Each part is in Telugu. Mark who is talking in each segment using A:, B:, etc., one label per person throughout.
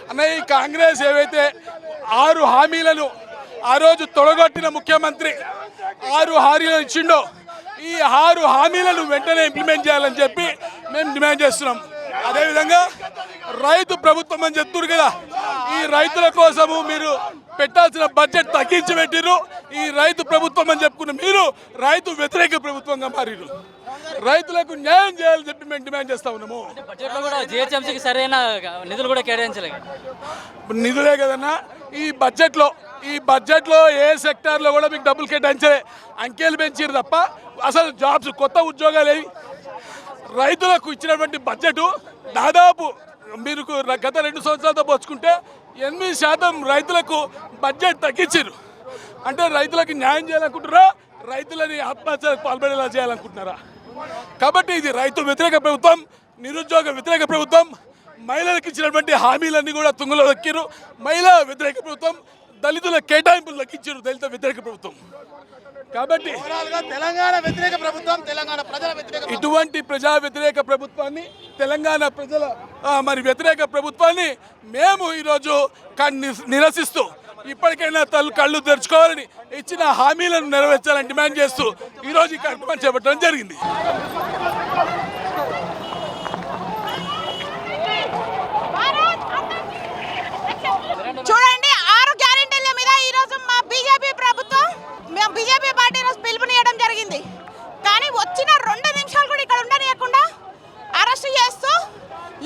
A: అన్న ఈ కాంగ్రెస్ ఏవైతే 6 హామీలను ఆ రోజు తొడగొట్టిన ముఖ్యమంత్రి 6 హామీలను ఇచ్చిండో ఈ 6 హామీలను వెంటనే ఇంప్లిమెంట్ చేయాలని చెప్పి మేము డిమాండ్ చేస్తున్నాం. అదేవిధంగా రైతు ప్రభుత్వం అని చెప్తున్నారు కదా, ఈ రైతుల కోసము మీరు పెట్టాల్సిన బడ్జెట్ తగ్గించి పెట్టిరు. ఈ రైతు ప్రభుత్వం అని చెప్పుకున్న మీరు రైతు వ్యతిరేక ప్రభుత్వంగా మారిరు. రైతులకు న్యాయం చేయాలని చెప్పి మేము డిమాండ్ చేస్తా ఉన్నాము.
B: బడ్జెట్లో కూడా జిహెచ్ఎంసీకి సరైన నిధులు కూడా కేటాయించలేదు.
A: నిధులే కదన్నా ఈ బడ్జెట్లో ఏ సెక్టార్లో కూడా మీకు డబ్బులు కేటాయించలే. అంకెలు పెంచారు తప్ప అసలు జాబ్స్ కొత్త ఉద్యోగాలు ఏవి. రైతులకు ఇచ్చినటువంటి బడ్జెట్ దాదాపు మీరు గత 2 సంవత్సరాలతో పోల్చుకుంటే 8% రైతులకు బడ్జెట్ తగ్గించారు. అంటే రైతులకు న్యాయం చేయాలనుకుంటున్నారా, రైతులని ఆత్మహత్యలకు పాల్పడేలా చేయాలనుకుంటున్నారా? కాబట్టి ఇది రైతు వ్యతిరేక ప్రభుత్వం, నిరుద్యోగ వ్యతిరేక ప్రభుత్వం. మహిళలకు ఇచ్చినటువంటి హామీలన్నీ కూడా తుంగలో దక్కిరు. మహిళా వ్యతిరేక ప్రభుత్వం, దళితుల కేటాయింపులు దక్కించారు దళిత వ్యతిరేక ప్రభుత్వం. కాబట్టి
C: తెలంగాణ వ్యతిరేక ప్రభుత్వం, తెలంగాణ ప్రజల వ్యతిరేక
A: ఇటువంటి ప్రజా వ్యతిరేక ప్రభుత్వాన్ని, తెలంగాణ ప్రజల వ్యతిరేక ప్రభుత్వాన్ని మేము ఈరోజు నిరసిస్తూ ఇప్పటికైనా కళ్ళు తెరుచుకోవాలని, ఇచ్చిన హామీలను నెరవేర్చాలని డిమాండ్ చేస్తూ ఈరోజు ఈ కార్యక్రమం చేపట్టడం జరిగింది.
D: చూడండి, 6 గ్యారెంటీల మీద ఈరోజు మా బీజేపీ ప్రభుత్వం, మేము బీజేపీ పార్టీ రోజు పిలుపునియడం జరిగింది. కానీ వచ్చిన 2 నిమిషాలు కూడా ఇక్కడ ఉండనియకుండా అరెస్ట్ చేస్తూ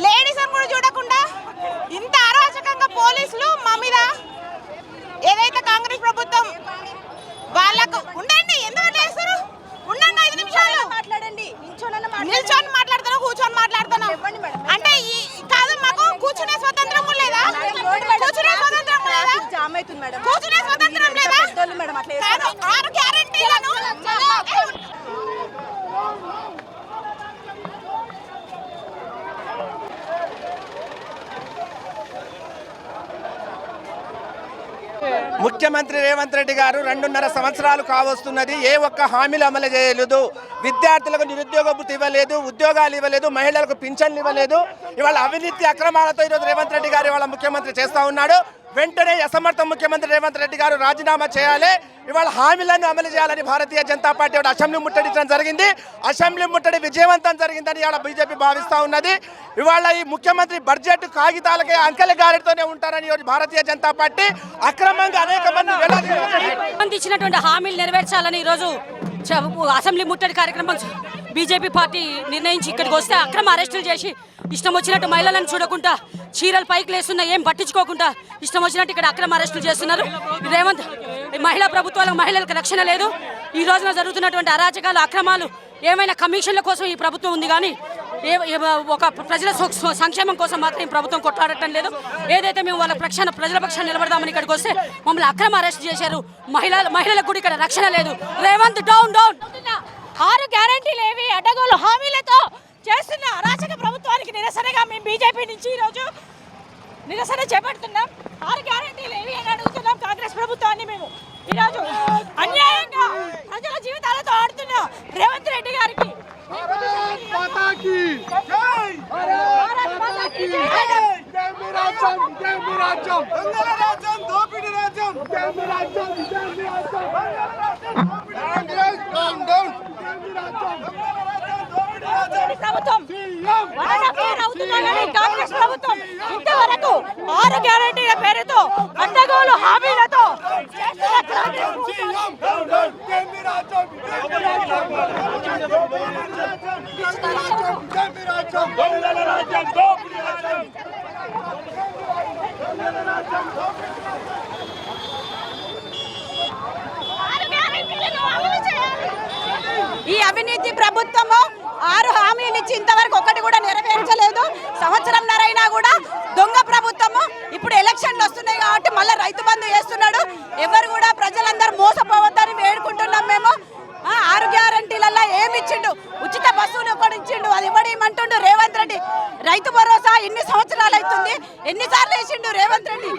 D: లేడీస్ అని కూడా చూడకుండా ఇంత అరాచకంగా పోలీసులు మా మీద ఏదైతే కాంగ్రెస్ ప్రభుత్వం వాళ్ళకు ఉండండి, ఎందుకు చేస్తారు? ఉండండి 5 నిమిషాలు మాట్లాడండి. నిల్చొని మాట్లాడుతున్నాం, కూర్చొని మాట్లాడుతున్నాం అంటే కాదు. మాకు కూర్చునే స్వతంత్రం లేదా? కూర్చునే స్వతంత్రం లేదా? కూర్చునే స్వతంత్రం లేదా? 6 గ్యారెంటీలను
C: ముఖ్యమంత్రి రేవంత్ రెడ్డి గారు 2.5 సంవత్సరాలు కావస్తున్నది. ఏ ఒక్క హామీలు అమలు చేయలేదు. విద్యార్థులకు నిరుద్యోగ భృతి ఇవ్వలేదు, ఉద్యోగాలు ఇవ్వలేదు, మహిళలకు పింఛన్లు ఇవ్వలేదు. ఇవాళ అవినీతి అక్రమాలతో ఈరోజు రేవంత్ రెడ్డి గారు ఇవాళ ముఖ్యమంత్రి చేస్తూ ఉన్నాడు. వెంటనే అసమర్థ ముఖ్యమంత్రి రేవంత్ రెడ్డి గారు రాజీనామా చేయాలి. ఇవాళ హామీలను అమలు చేయాలని భారతీయ జనతా పార్టీ అసెంబ్లీ ముట్టడించడం జరిగింది. అసెంబ్లీ ముట్టడి విజయవంతం జరిగిందని ఇవాళ బీజేపీ భావిస్తూ ఉన్నది. ఇవాళ ఈ ముఖ్యమంత్రి బడ్జెట్ కాగితాలకే అంకెల గారెతోనే ఉంటారని భారతీయ జనతా పార్టీ అక్రమంగా అనేక మంది
B: ఇచ్చినటువంటి హామీలు నెరవేర్చాలని ఈరోజు అసెంబ్లీ ముట్టడి కార్యక్రమం బీజేపీ పార్టీ నిర్ణయించి ఇక్కడికి వస్తే అక్రమ అరెస్టులు చేసి ఇష్టం వచ్చినట్టు మహిళలను చూడకుండా, చీరలు పైకి లేస్తున్నా ఏం పట్టించుకోకుండా ఇష్టం వచ్చినట్టు ఇక్కడ అక్రమ అరెస్టులు చేస్తున్నారు. రేవంత్ మహిళా ప్రభుత్వాలకు మహిళలకు రక్షణ లేదు. ఈ రోజున జరుగుతున్నటువంటి అరాచకాలు, అక్రమాలు ఏమైనా కమిషన్ల కోసం ఈ ప్రభుత్వం ఉంది, కానీ ఒక ప్రజల సంక్షేమం కోసం మాత్రం ఈ ప్రభుత్వం కొట్లాడటం లేదు. ఏదైతే మేము వాళ్ళ ప్రజల పక్షాన్ని నిలబడదామని ఇక్కడికి వస్తే మమ్మల్ని అక్రమ అరెస్ట్ చేశారు. మహిళలకు కూడా ఇక్కడ రక్షణ లేదు. Revanth down down.
D: 6 గ్యారెంటీలు ఏవి అడ్డగోలు హామీలతో చేస్తున్న అరాచక ప్రభుత్వానికి నిరసనగా మేము బీజేపీ నుంచి ఈరోజు నిరసన చేపడుతున్నాం. 6 గ్యారెంటీలు ఏవి అని అడుగుతున్నాం కాంగ్రెస్ ప్రభుత్వాన్ని. మేము ఈరోజు అన్యాయంగా ప్రజల జీవితాలతో ఆడుతున్న రేవంత్ రెడ్డి గారికి ప్రభుత్వం కాంగ్రెస్ ప్రభుత్వం ఇంతవరకు 6 గ్యారెంటీల పేరుతో అడ్డగోలు హామీలతో ఈ అవినీతి ప్రభుత్వము 6 హామీలు ఇచ్చి ఇంతవరకు ఒకటి కూడా నెరవేర్చలేదు. సంవత్సరంన్నర అయినా కూడా దొంగ ప్రభుత్వము. ఇప్పుడు ఎలక్షన్లు వస్తున్నాయి కాబట్టి మళ్ళీ రైతు బంధు చేస్తున్నాడు. ఎవరు కూడా ప్రజలందరూ మోసపోవద్దని వేడుకుంటున్నాం మేము. 6 గ్యారెంటీలలో ఏమి ఇచ్చిండు? ఉచిత బస్సులు ఒకటి ఇచ్చిండు, అది ఇవ్వడమంటుండు రేవంత్ రెడ్డి. రైతు భరోసా ఎన్ని సంవత్సరాలు అవుతుంది, ఎన్నిసార్లు వేసిండు రేవంత్ రెడ్డి?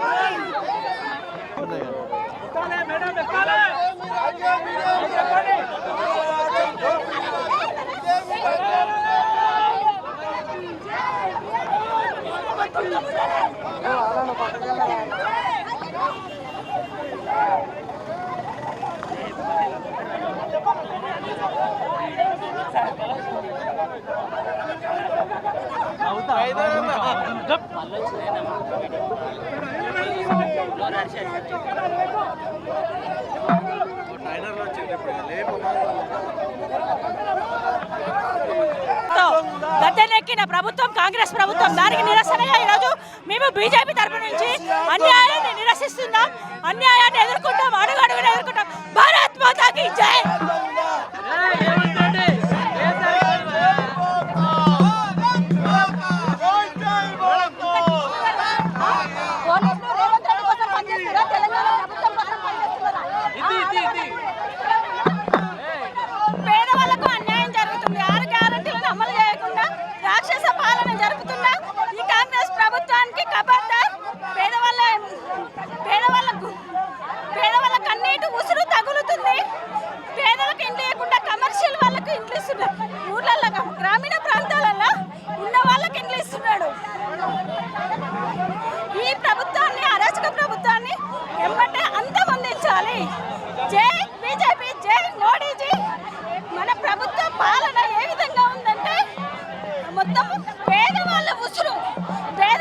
B: గద్దెనెక్కిన ప్రభుత్వం కాంగ్రెస్ ప్రభుత్వం, దానికి నిరసనగా ఈరోజు మేము బీజేపీ తరపు నుంచి అన్యాయాన్ని నిరసిస్తున్నాం, అన్యాయాన్ని ఎదుర్కొంటాం, అడుగడుగున ఎదుర్కొంటాం. భారత్ మాతాకి జై. పేదవాళ్ళకు అన్యాయం జరుగుతుంది. 6 గ్యారెంటీలను అమలు చేయకుండా రాక్షస పాలన జరుపుతున్న ఈ కాంగ్రెస్ ప్రభుత్వానికి ఖబర్దార్. పేదవాళ్ళ కన్నీటి ఉసురు తగులుతుంది. పేదలకు ఇండ్లు లేకుండా కమర్షియల్ వాళ్ళకు ఇండ్లు ఇస్తున్నారు. ఊర్లలో గ్రామీణ ప్రాంతాలలో ఉన్న వాళ్ళకి ఇండ్లు ఇస్తున్నాడు. ఈ ప్రభుత్వాన్ని, అరాచక ప్రభుత్వాన్ని ఎమ్మటే అంతమొందించాలి. జై బీజేపీ, జై మోడీజీ. మన ప్రభుత్వ పాలన ఏ విధంగా ఉందంటే మొత్తం పేదవాళ్ళ ఉసురు, పేద